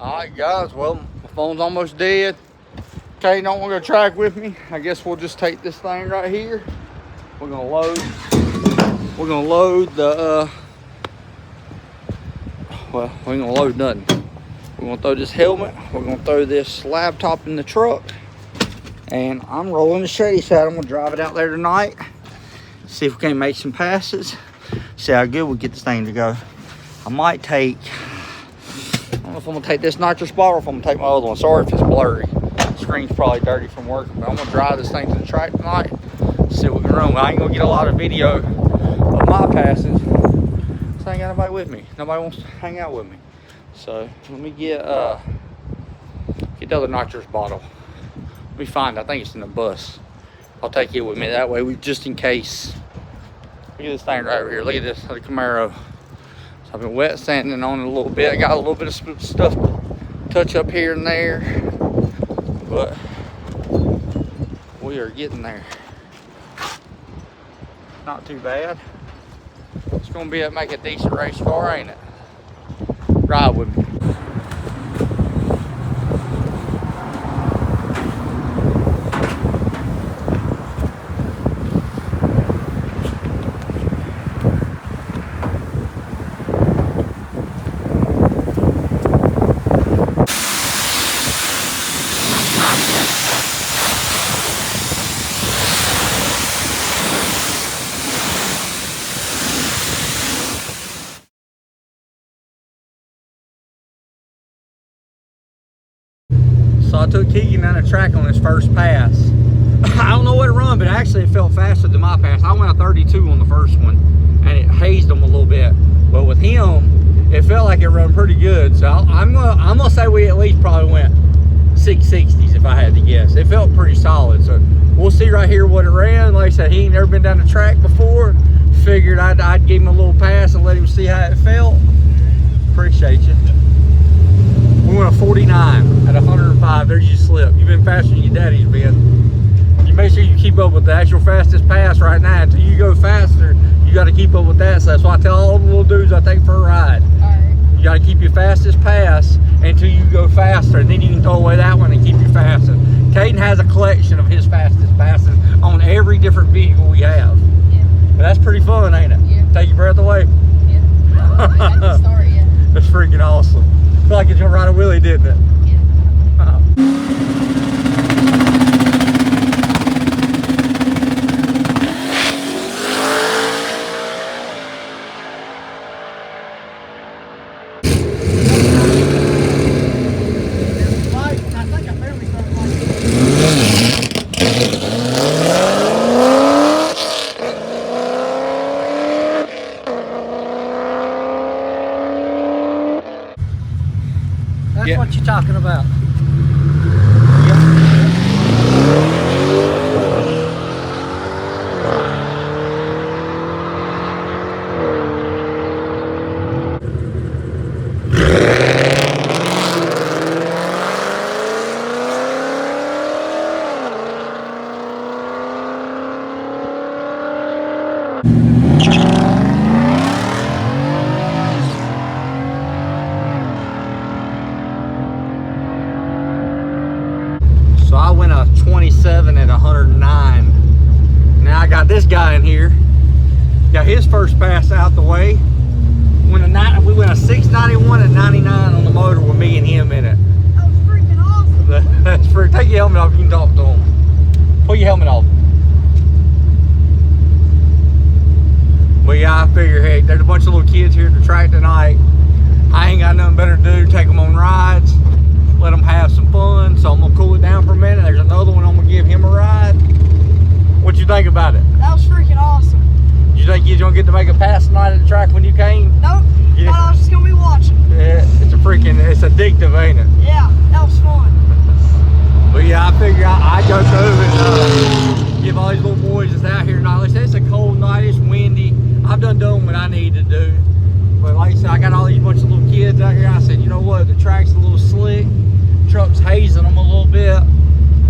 Alright guys, well my phone's almost dead. Okay, don't want to go track with me. I guess we'll just take this thing right here. We're gonna load the well, we ain't gonna load nothing. We're gonna throw this helmet, we're gonna throw this laptop in the truck, and I'm rolling the Shady side. I'm gonna drive it out there tonight, see if we can make some passes, see how good we get this thing to go. I might take, I don't know if I'm gonna take this nitrous bottle or if I'm gonna take my other one. Sorry if it's blurry. The screen's probably dirty from working, but I'm gonna drive this thing to the track tonight, see what we can run. I ain't gonna get a lot of video of my passes. So I ain't got nobody with me. Nobody wants to hang out with me. So let me get the other nitrous bottle. Let me find it. I think it's in the bus. I'll take it with me. That way, we just in case. Look at this thing right over here. Look at this, the Camaro. So I've been wet sanding on it a little bit. I got a little bit of stuff to touch up here and there, but we are getting there. Not too bad. It's gonna make a decent race car, ain't it? Ride with me. So I took Keegan down the track on his first pass. I don't know what it run, but actually it felt faster than my pass. I went a 32 on the first one, and it hazed him a little bit. But with him, it felt like it run pretty good. So I'm gonna say we at least probably went 660s if I had to guess. It felt pretty solid. So we'll see right here what it ran. Like I said, he ain't never been down the track before. Figured I'd give him a little pass and let him see how it felt. Appreciate you. We went a 49 at 105. There's your slip. You've been faster than your daddy's been. You make sure you keep up with the actual fastest pass right now. Until you go faster, you got to keep up with that. So that's why I tell all the little dudes I take for a ride. All right. You got to keep your fastest pass until you go faster, and then you can throw away that one and keep your fastest. Caden has a collection of his fastest passes on every different vehicle we have. Yeah. But that's pretty fun, ain't it? Yeah. Take your breath away. Yeah. No, I haven't started yet. That's freaking awesome. I feel like it's gonna ride a wheelie, didn't it? Yeah. That's what you're talking about. So I went a 27 at 109. Now I got this guy in here. Got his first pass out the way. We went a 691 at 99 on the motor with me and him in it. That was freaking awesome. That's freaking. Take your helmet off. You can talk to him. Pull your helmet off. But yeah, I figure, hey, there's a bunch of little kids here at the track tonight. I ain't got nothing better to do. Take them on rides. Let them have some fun. So I'm gonna cool it down for a minute. There's another one I'm gonna give him a ride. What you think about it? That was freaking awesome. You think you're gonna get to make a pass tonight at the track when you came? Nope. Yeah. I was just gonna be watching. Yeah, it's addictive, ain't it? Yeah, that was fun. But yeah, I figure I'd go through and give all these little boys that's out here tonight. Like I said, it's a cold night, it's windy. I've done what I need to do. But like I said, I got all these bunch of little kids out here. I said, you know what? The track's a little slick. Truck's hazing them a little bit.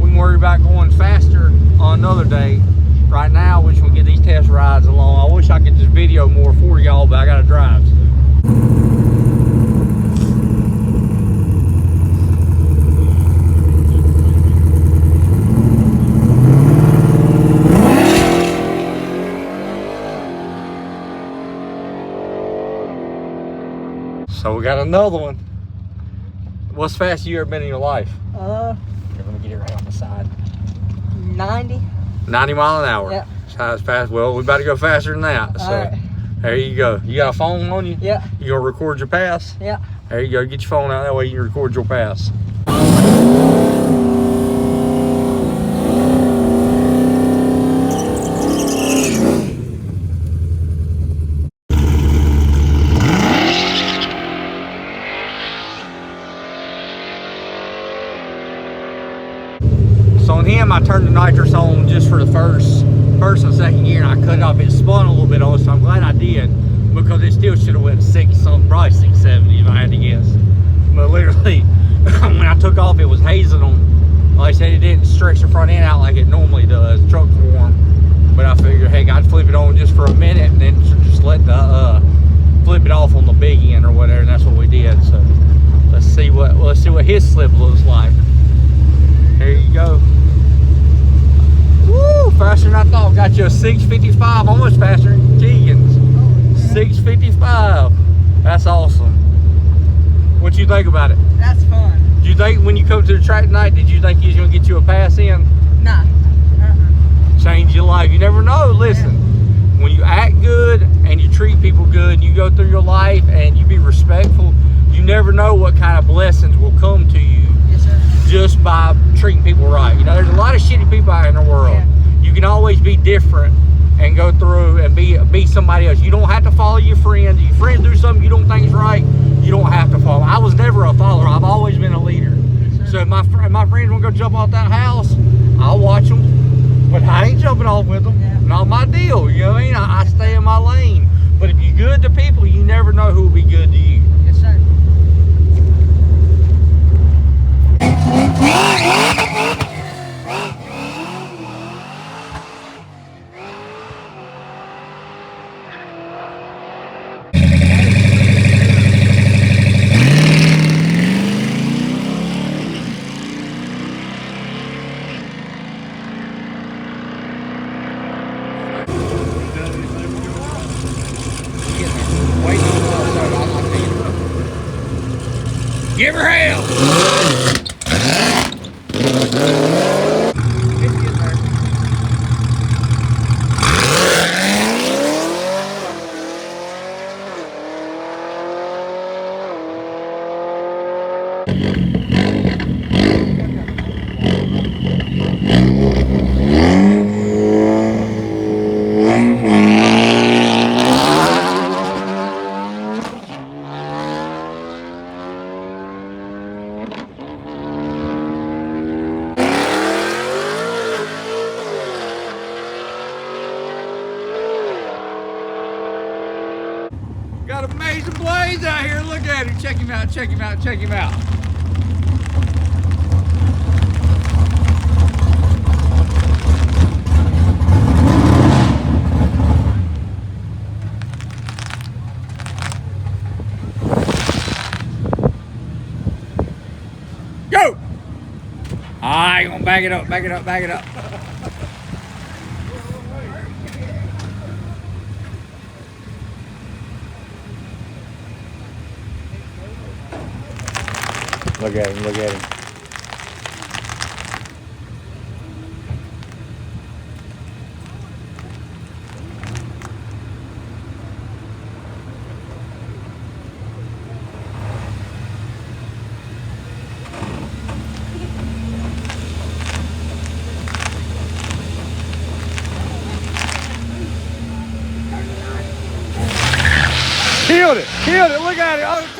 We can worry about going faster on another day. Right now, we just want to get these test rides along. I wish I could just video more for y'all, but I got to drive. So we got another one. What's the fastest you ever been in your life? Let me get it right on the side. 90. 90 mile an hour. Yeah. That's fast. Well, we about to go faster than that. So All right. there you go. You got a phone on you? Yeah. You gonna record your pass? Yeah. There you go. Get your phone out. That way you can record your pass. So on him, I turned the nitrous on just for the first and second gear, and I cut it off. It spun a little bit on, so I'm glad I did, because it still should have went 6 something, probably 670 if I had to guess. But literally, when I took off, it was hazing them. Like I said, it didn't stretch the front end out like it normally does. The truck's warm, but I figured, heck, I'd flip it on just for a minute and then just let the flip it off on the big end or whatever, and that's what we did. So let's see what his slip looks like. There you go. Woo, faster than I thought. Got you a 655, almost faster than Keegan's. 655. That's awesome. What you think about it? That's fun. Do you think when you come to the track tonight, did you think he was going to get you a pass in? Nah. Change your life. You never know. Listen, when you act good and you treat people good, and you go through your life and you be respectful, you never know what kind of blessings will come to you. Yes, sir. Just by treating people right. You know, there's a lot of shitty people out in the world. Yeah. You can always be different and go through and be somebody else. You don't have to follow your friends. If your friends do something you don't think is right, you don't have to follow. I was never a follower. I've always been a leader. Yes, so if my friends want to go jump off that house, I'll watch them. But I ain't jumping off with them. Yeah. Not my deal. You know what I mean? I stay in my lane. But if you're good to people, you never know who will be good to you. Yes, sir. Give her hell! Got amazing blades out here. Look at him. Check him out. Check him out. Check him out. Go! Alright, gonna back it up, back it up, back it up. Look at him, look at him. Killed it, look at it.